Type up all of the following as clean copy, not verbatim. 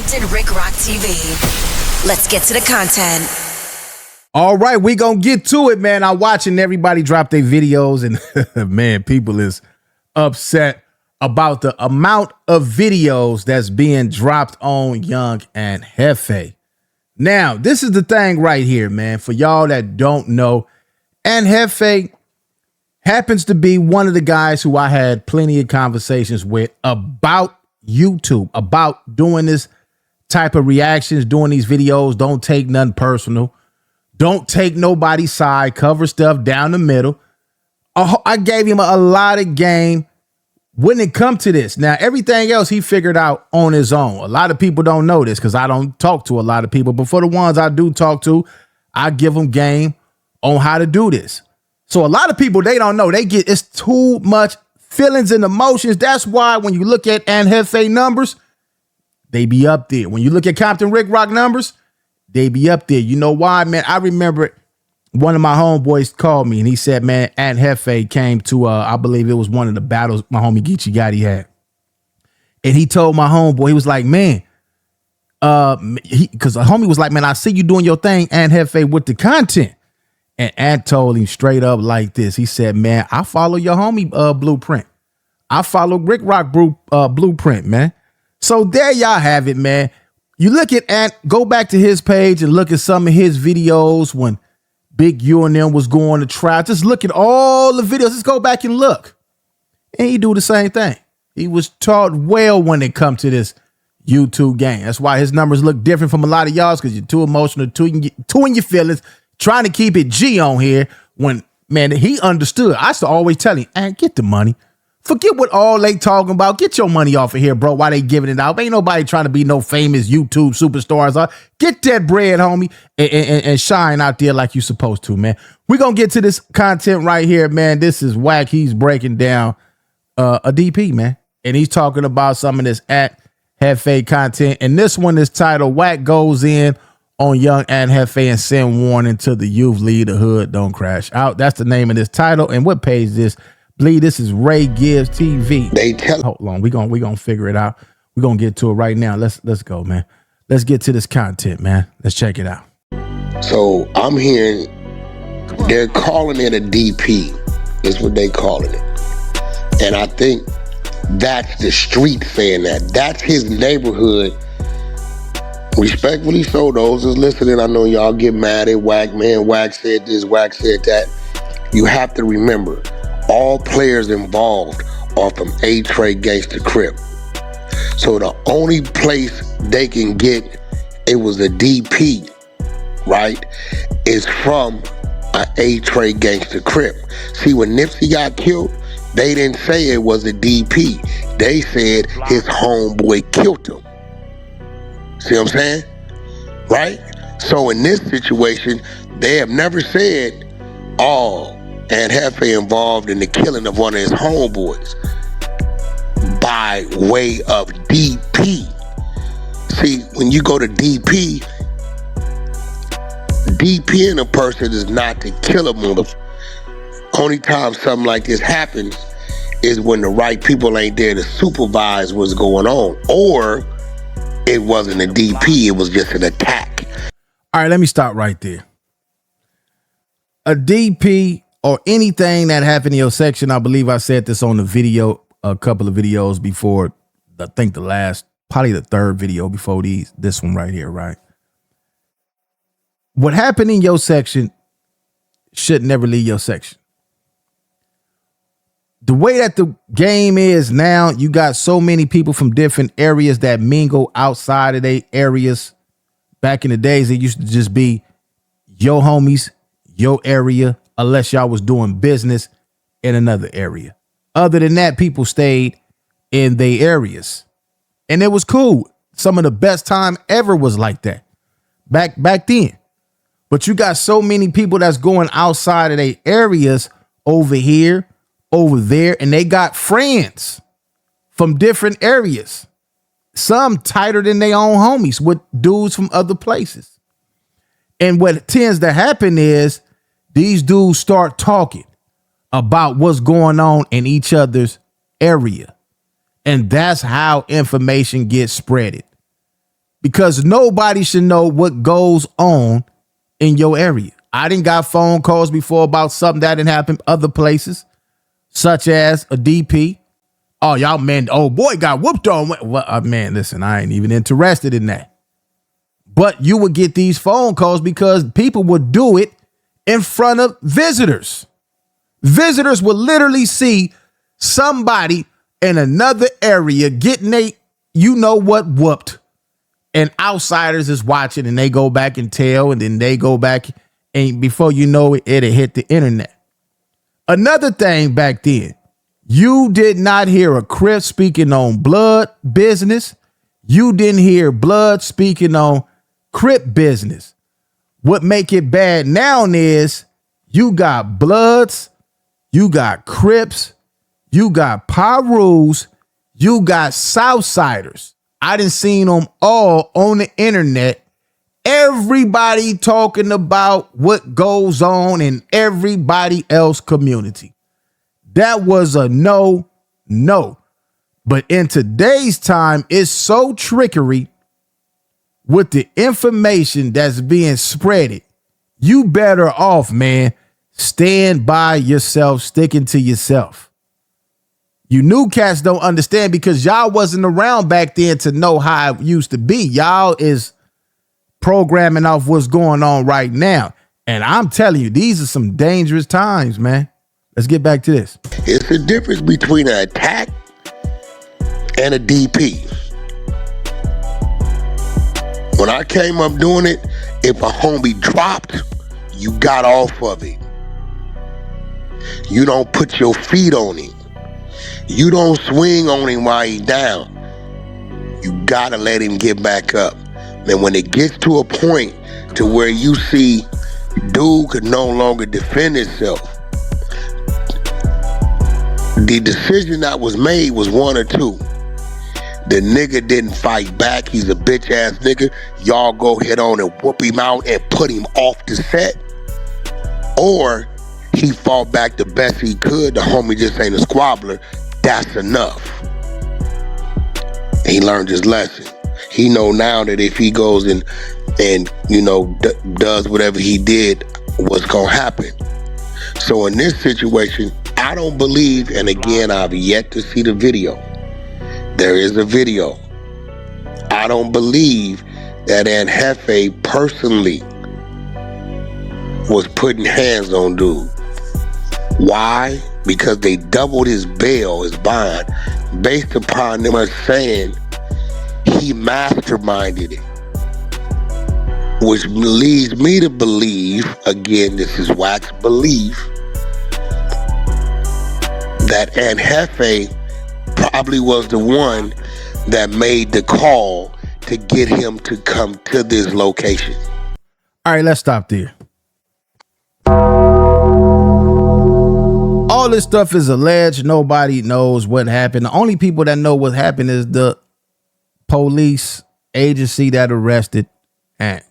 Compton Rick Rock TV. Let's get to the content. All right, we gonna get to it, man. I'm watching everybody drop their videos, and man, people is upset about the amount of videos that's being dropped on young Ant Hefe. Now, this is the thing right here, man. For y'all that don't know, Ant Hefe happens to be one of the guys who I had plenty of conversations with about YouTube, about doing this type of reactions, doing these videos. Don't take nothing personal. Don't take nobody's side. Cover stuff down the middle. I gave him a lot of game when it come to this. Now, everything else he figured out on his own. A lot of people don't know this because I don't talk to a lot of people. But for the ones I do talk to, I give them game on how to do this. So a lot of people, they don't know. It's too much feelings and emotions. That's why when you look at Ant Hefe numbers, they be up there. When you look at Compton Rick Rock numbers, they be up there. You know why, man? I remember one of my homeboys called me and he said, man, Ant Hefe came to, I believe it was one of the battles my homie Geechee Gotti had. And he told my homeboy, he was like, man, because the homie was like, man, I see you doing your thing, Ant Hefe, with the content. And Ant told him straight up like this. He said, man, I follow your homie blueprint. I follow Rick Rock blueprint, man. So there y'all have it, man. You look at Ant, go back to his page and look at some of his videos when Big U and them was going to trial. Just look at all the videos. Just go back and look. And he do the same thing. He was taught well when it come to this YouTube game. That's why his numbers look different from a lot of y'all's, because you're too emotional, too in your feelings, trying to keep it G on here when, man, he understood. I used to always tell him, Ant, get the money. Forget what all they talking about. Get your money off of here, bro. Why they giving it out? Ain't nobody trying to be no famous YouTube superstars. Get that bread, homie, and shine out there like you supposed to, man. We're going to get to this content right here, man. This is Wack. He's breaking down a DP, man. And he's talking about some of this Ant Hefe content. And this one is titled, Wack Goes In on Young Ant Hefe and Send Warning to the Youth, Lead the Hood, Don't Crash Out. That's the name of this title. And what page is this? Bleed, this is Ray Gibbs TV. Hold on, we gonna figure it out. We're gonna get to it right now. Let's go, man. Let's get to this content, man. Let's check it out. So I'm hearing they're calling it a DP. Is what they calling it. And I think that's the street saying that. That's his neighborhood. Respectfully so, those is listening, I know y'all get mad at Wack, man. Wack said this, Wack said that. You have to remember, all players involved are from A-Trade Gangsta Crip. So the only place they can get it was a DP, right, is from an A-Trade Gangsta Crip. See, when Nipsey got killed, they didn't say it was a DP. They said his homeboy killed him. See what I'm saying? Right? So in this situation, they have never said, oh, Ant Hefe involved in the killing of one of his homeboys by way of DP. See, when you go to DP, DPing a person is not to kill a motherfucker. Only time something like this happens is when the right people ain't there to supervise what's going on. Or it wasn't a DP, it was just an attack. All right, let me stop right there. A DP or anything that happened in your section, I believe I said this on the video, a couple of videos before, I think probably the third video before this one right here, right? What happened in your section should never leave your section. The way that the game is now, you got so many people from different areas that mingle outside of their areas. Back in the days, it used to just be your homies, your area, unless y'all was doing business in another area. Other than that, people stayed in their areas. And it was cool. Some of the best time ever was like that. Back then. But you got so many people that's going outside of their areas over here, over there, and they got friends from different areas. Some tighter than their own homies with dudes from other places. And what tends to happen is these dudes start talking about what's going on in each other's area. And that's how information gets spreaded. because nobody should know what goes on in your area. I didn't got phone calls before about something that didn't happen other places, such as a DP. Oh, y'all, man, oh boy got whooped on. Well, man, listen, I ain't even interested in that. But you would get these phone calls because people would do it in front of visitors. Visitors would literally see somebody in another area getting whooped. And outsiders is watching and they go back and tell, and then they go back, and before you know it, it'll hit the internet. Another thing back then, you did not hear a Crip speaking on blood business. You didn't hear blood speaking on Crip business. What make it bad now is you got Bloods, you got Crips, you got Pyrus, you got Southsiders. I done seen them all on the internet. Everybody talking about what goes on in everybody else community. That was a no. But in today's time, it's so trickery with the information that's being spreaded. You better off, man, stand by yourself, sticking to yourself. You new cats don't understand because y'all wasn't around back then to know how it used to be. Y'all is programming off what's going on right now. And I'm telling you, these are some dangerous times, man. Let's get back to this. It's the difference between an attack and a DP. When I came up doing it, if a homie dropped, you got off of it. You don't put your feet on him. You don't swing on him while he's down. You gotta let him get back up. And when it gets to a point to where you see dude could no longer defend himself, the decision that was made was one or two. The nigga didn't fight back. He's a bitch ass nigga. Y'all go head on and whoop him out and put him off the set. Or he fought back the best he could. The homie just ain't a squabbler. That's enough. He learned his lesson. He know now that if he goes and does whatever he did, what's gonna happen. So in this situation, I don't believe, and again, I've yet to see the video. There is a video. I don't believe that Ant Hefe personally was putting hands on dude. Why? Because they doubled his bail, his bond, based upon them saying he masterminded it. Which leads me to believe, again, this is Wack's belief, that Ant Hefe probably was the one that made the call to get him to come to this location. All right, let's stop there. All this stuff is alleged. Nobody knows what happened. The only people that know what happened is the police agency that arrested Ant.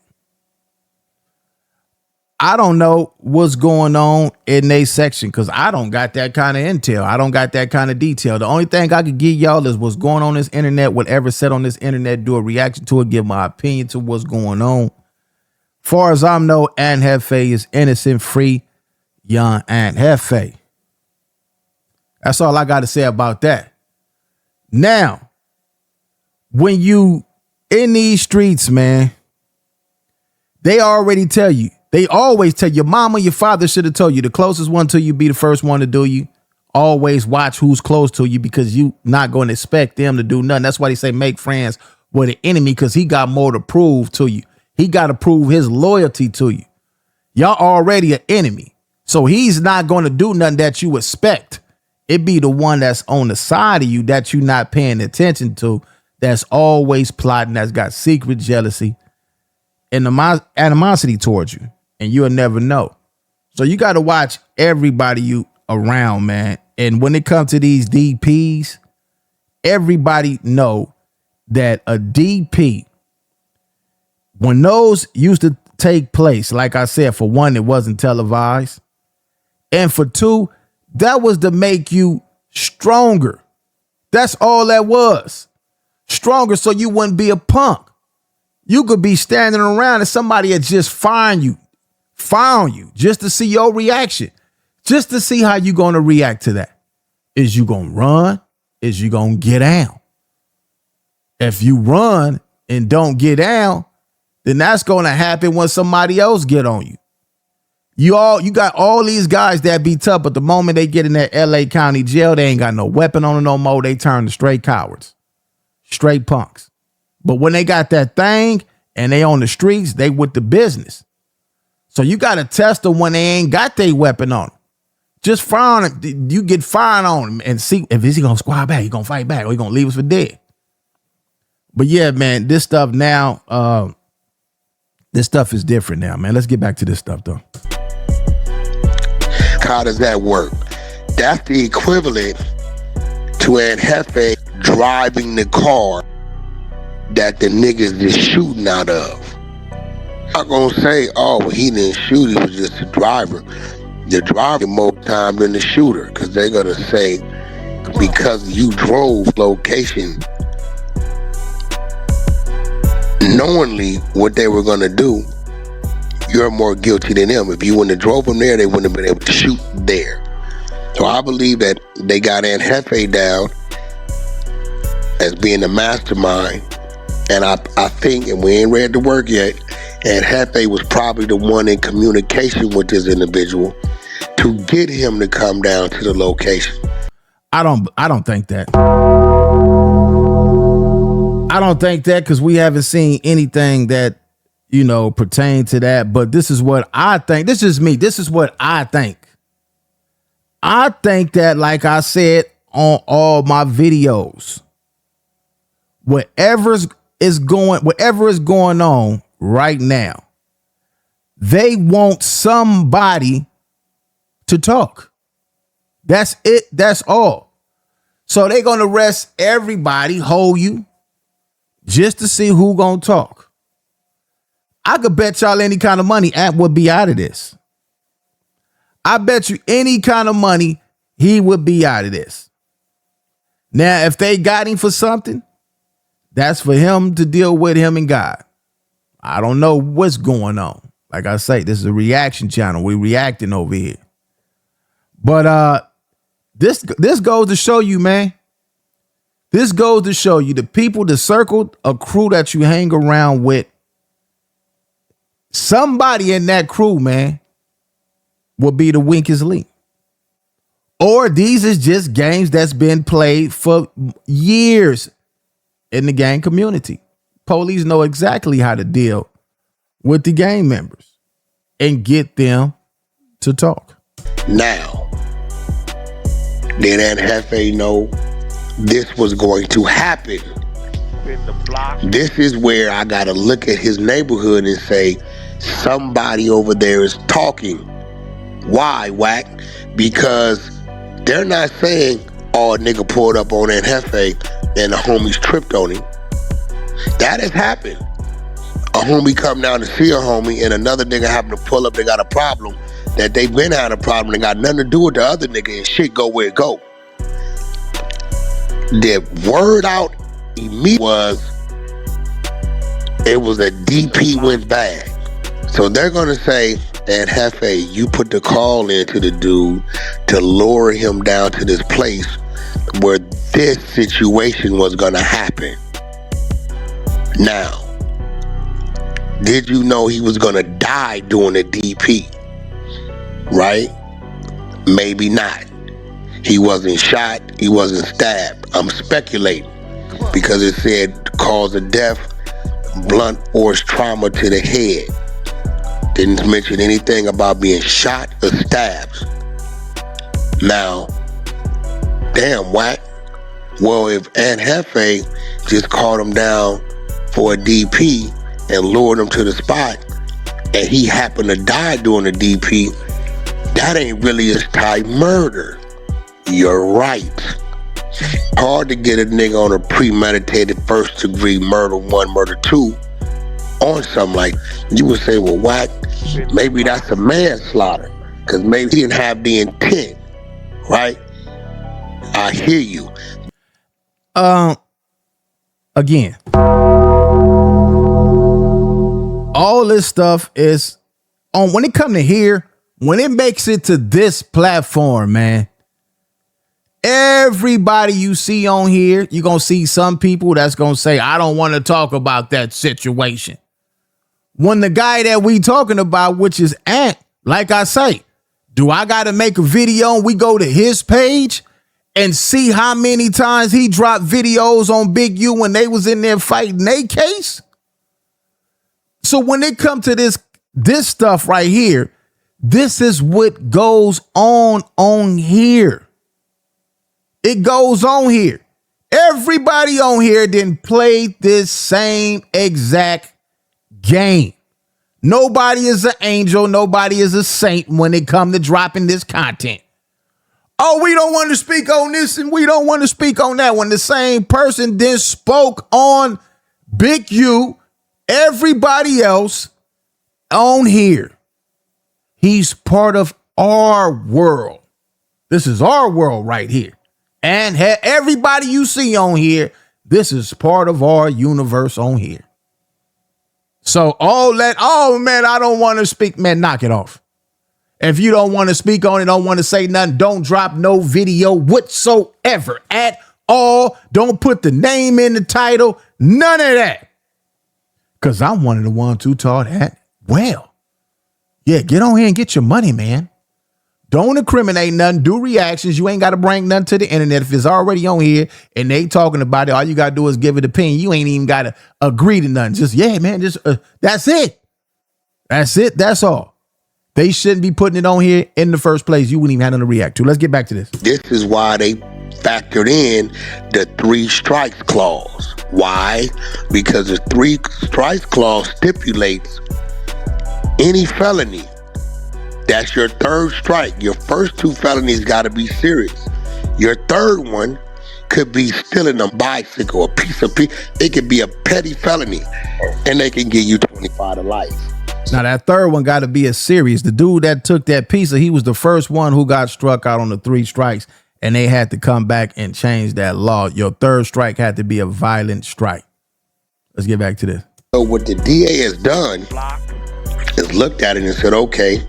I don't know what's going on in their section because I don't got that kind of intel. I don't got that kind of detail. The only thing I could give y'all is what's going on this internet, whatever said on this internet, do a reaction to it, give my opinion to what's going on. Far as I know, Ant Hefe is innocent, free, young Ant Hefe. That's all I got to say about that. Now, when you in these streets, man, they already tell you. They always tell you, your mama, your father should have told you, the closest one to you be the first one to do you. Always watch who's close to you because you not going to expect them to do nothing. That's why they say make friends with an enemy, because he got more to prove to you. He got to prove his loyalty to you. Y'all already an enemy. So he's not going to do nothing that you expect. It be the one that's on the side of you that you not paying attention to, that's always plotting, that's got secret jealousy and animosity towards you. And you'll never know. So you got to watch everybody you around, man. And when it comes to these DPs, everybody know that a DP, when those used to take place, like I said, for one, it wasn't televised. And for two, that was to make you stronger. That's all that was. Stronger so you wouldn't be a punk. You could be standing around and somebody had just found you just to see your reaction, just to see how you going to react to that. Is you going to run? Is you going to get down? If you run and don't get down, then that's going to happen when somebody else get on you. You got all these guys that be tough, but the moment they get in that LA County jail, they ain't got no weapon on them no more. They turn to straight cowards, straight punks. But when they got that thing and they on the streets, they with the business. So you got to test them when they ain't got their weapon on them. Just fire on it. You get fired on them and see if he going to squad back, he going to fight back, or he going to leave us for dead. But yeah, man, this stuff now, this stuff is different now, man. Let's get back to this stuff, though. How does that work? That's the equivalent to Ant Hefe driving the car that the niggas is shooting out of. I'm not gonna say, oh, well, he didn't shoot, he was just a driver. The driver more time than the shooter, because they're gonna say, because you drove location knowingly what they were gonna do, you're more guilty than them. If you wouldn't have drove them there, they wouldn't have been able to shoot there. So I believe that they got Ant Hefe down as being the mastermind. And I think, and we ain't read the work yet, Ant Hefe was probably the one in communication with this individual to get him to come down to the location. I don't think that. I don't think that, because we haven't seen anything that, you know, pertain to that. But this is what I think. This is me. This is what I think. I think that, like I said on all my videos, whatever is going on right now, they want somebody to talk. That's it. That's all. So they're going to arrest everybody, hold you, just to see who going to talk. I could bet y'all any kind of money Ant would be out of this. I bet you any kind of money he would be out of this. Now, if they got him for something, that's for him to deal with, him and God. I don't know what's going on. Like I say, this is a reaction channel. We reacting over here. But this goes to show you, man. This goes to show you the people, the circle, a crew that you hang around with. Somebody in that crew, man, will be the weakest link. Or these is just games that's been played for years in the gang community. Police know exactly how to deal with the gang members and get them to talk. Now, did Ant Hefe know this was going to happen? This is where I got to look at his neighborhood and say, somebody over there is talking. Why, Wack? Because they're not saying, oh, a nigga pulled up on Ant Hefe and the homies tripped on him. That has happened. A homie come down to see a homie and another nigga happen to pull up, they got a problem that they've been had a problem and got nothing to do with the other nigga, and shit go where it go. The word out immediately was, it was a DP went bad. So they're going to say, Ant Hefe, you put the call into the dude to lure him down to this place where this situation was going to happen. Now, did you know he was going to die doing a DP? Right? Maybe not. He wasn't shot. He wasn't stabbed. I'm speculating because it said cause of death, blunt force trauma to the head. Didn't mention anything about being shot or stabbed. Now, damn, Wack. Well, if Ant Hefe just called him down for a DP and lured him to the spot, and he happened to die doing the DP, that ain't really a type murder. You're right. Hard to get a nigga on a premeditated first degree murder 1, murder 2 on something like, you would say, well, Wack, maybe that's a manslaughter because maybe he didn't have the intent, right? I hear you. Again, all this stuff is on when it come to here, when it makes it to this platform, man. Everybody you see on here, you're going to see some people that's going to say, I don't want to talk about that situation. When the guy that we talking about, which is Ant, like I say, do I got to make a video and we go to his page and see how many times he dropped videos on Big U when they was in there fighting their case? So when it come to this stuff right here, this is what goes on here. It goes on here. Everybody on here didn't play this same exact game. Nobody is an angel. Nobody is a saint when it comes to dropping this content. Oh, we don't want to speak on this and we don't want to speak on that. When the same person then spoke on Big U, everybody else on here, he's part of our world. This is our world right here. And everybody you see on here, this is part of our universe on here. So all that, oh man, I don't want to speak, man, knock it off. If you don't want to speak on it, don't want to say nothing, don't drop no video whatsoever at all. Don't put the name in the title, none of that. Because I'm one of the ones who taught that well. Yeah, get on here and get your money, man. Don't incriminate nothing. Do reactions. You ain't got to bring nothing to the internet. If it's already on here and they talking about it, all you got to do is give it an opinion. You ain't even got to agree to nothing. Just, yeah, man, just that's it. That's it. That's all. They shouldn't be putting it on here in the first place. You wouldn't even have nothing to react to. Let's get back to this. This is why they factored in the 3 strikes clause. Why? Because the 3 strikes clause stipulates any felony. That's your 3rd strike. Your first 2 felonies got to be serious. Your 3rd one could be stealing a bicycle, a piece of it could be a petty felony, and they can give you 25 to life. Now that 3rd one got to be a serious. The dude that took that piece, he was the first one who got struck out on the 3 strikes, and they had to come back and change that law. Your 3rd strike had to be a violent strike. Let's get back to this. So what the DA has done is looked at it and said, okay,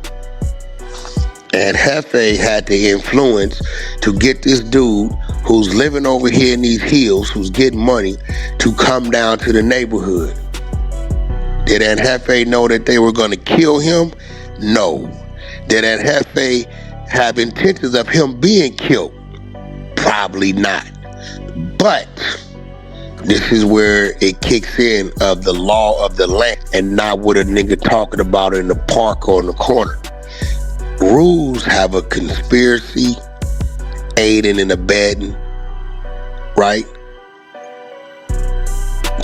and Hefe had the influence to get this dude who's living over here in these hills, who's getting money, to come down to the neighborhood. Did Ant Hefe know that they were going to kill him? No. Did Ant Hefe have intentions of him being killed? Probably not. But this is where it kicks in of the law of the land and not what a nigga talking about in the park or in the corner. Rules have a conspiracy, aiding and abetting, right?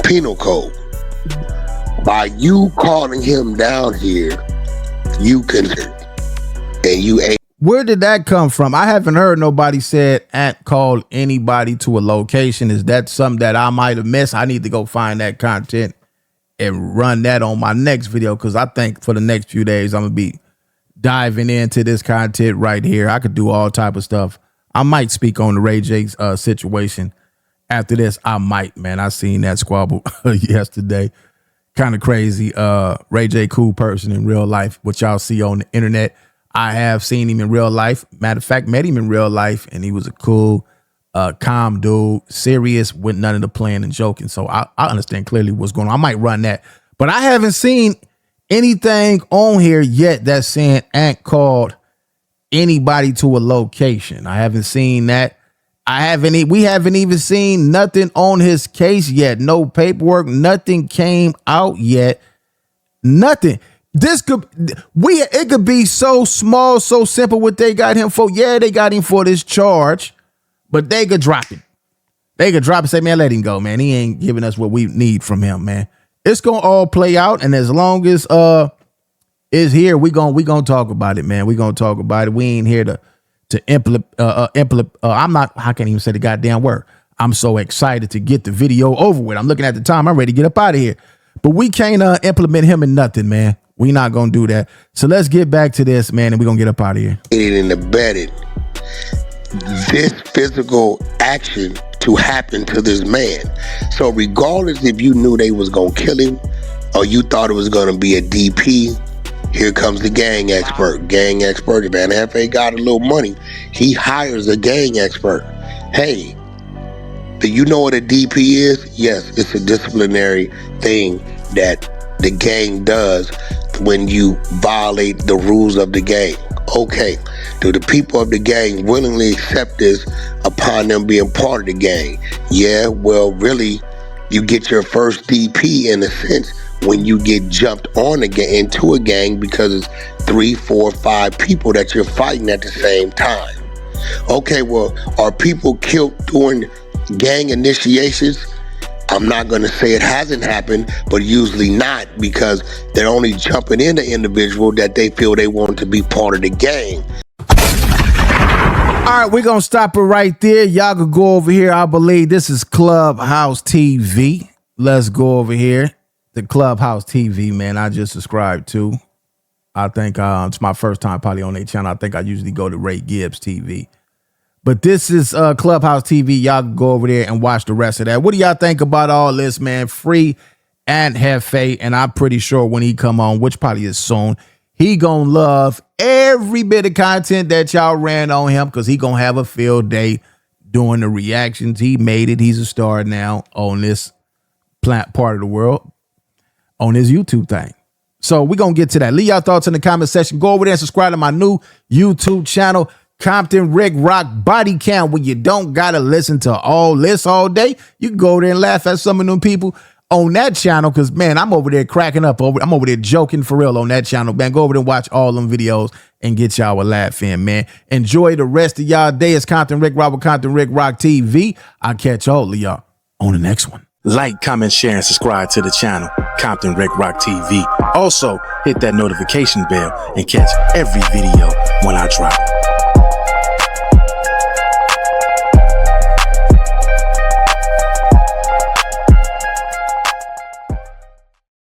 Penal code. By you calling him down here, you consider, and you ain't. Where did that come from? I haven't heard nobody said Ant called anybody to a location. Is that something that I might have missed? I need to go find that content and run that on my next video, because I think for the next few days I'm gonna be diving into this content right here. I could do all type of stuff. I might speak on the Ray J's situation after this. I might, man. I seen that squabble yesterday. Kind of crazy. Ray J, cool person in real life. What y'all see on the internet, I have seen him in real life. Matter of fact, met him in real life, and he was a cool, calm dude, serious with none of the playing and joking. So I understand clearly what's going on. I might run that, but I haven't seen anything on here yet that's saying Ant called anybody to a location. I haven't seen that. We haven't even seen nothing on his case yet. No paperwork, nothing came out yet. Nothing. It could be so small, so simple what they got him for. Yeah, they got him for this charge, but they could drop him. They could drop and say, man, let him go, man. He ain't giving us what we need from him, man. It's gonna all play out, and as long as is here, we gonna talk about it, man. We gonna talk about it. We ain't here to implement. I can't even say the goddamn word. I'm so excited to get the video over with. I'm looking at the time. I'm ready to get up out of here. But we can't implement him in nothing, man. We not gonna do that. So let's get back to this, man, and we're gonna get up out of here. And abetted this physical action to happen to this man. So regardless if you knew they was gonna kill him or you thought it was going to be a DP. Here comes the gang expert. Gang expert. If Ant Hefe got a little money, he hires a gang expert. Hey, do you know what a DP is? Yes, it's a disciplinary thing that the gang does when you violate the rules of the gang. Okay, do the people of the gang willingly accept this upon them being part of the gang? Yeah, well, really, you get your first DP in a sense when you get jumped on into a gang because it's 3, 4, 5 people that you're fighting at the same time. Okay, well, are people killed during gang initiations? I'm not going to say it hasn't happened, but usually not, because they're only jumping in the individual that they feel they want to be part of the gang. All right, we're going to stop it right there. Y'all can go over here. I believe this is Clubhouse TV. Let's go over here. The Clubhouse TV, man, I just subscribed to. I think it's my first time probably on their channel. I think I usually go to Ray Gibbs TV. But this is Clubhouse TV. Y'all can go over there and watch the rest of that. What do y'all think about all this, man? Free Ant Hefe, and I'm pretty sure when he come on, which probably is soon, he gonna love every bit of content that y'all ran on him, because he gonna have a field day doing the reactions. He made it. He's a star now on this part of the world, on his YouTube thing. So we're going to get to that. Leave y'all thoughts in the comment section. Go over there and subscribe to my new YouTube channel, Compton Rick Rock Body Cam, where you don't got to listen to all this all day. You can go over there and laugh at some of them people on that channel, because, man, I'm over there cracking up. I'm over there joking for real on that channel, man. Go over there and watch all them videos and get y'all a laugh in, man. Enjoy the rest of y'all day. It's Compton Rick Rock with Compton Rick Rock TV. I'll catch all of y'all on the next one. Like, comment, share, and subscribe to the channel, Compton Rick Rock TV. Also, hit that notification bell and catch every video when I drop.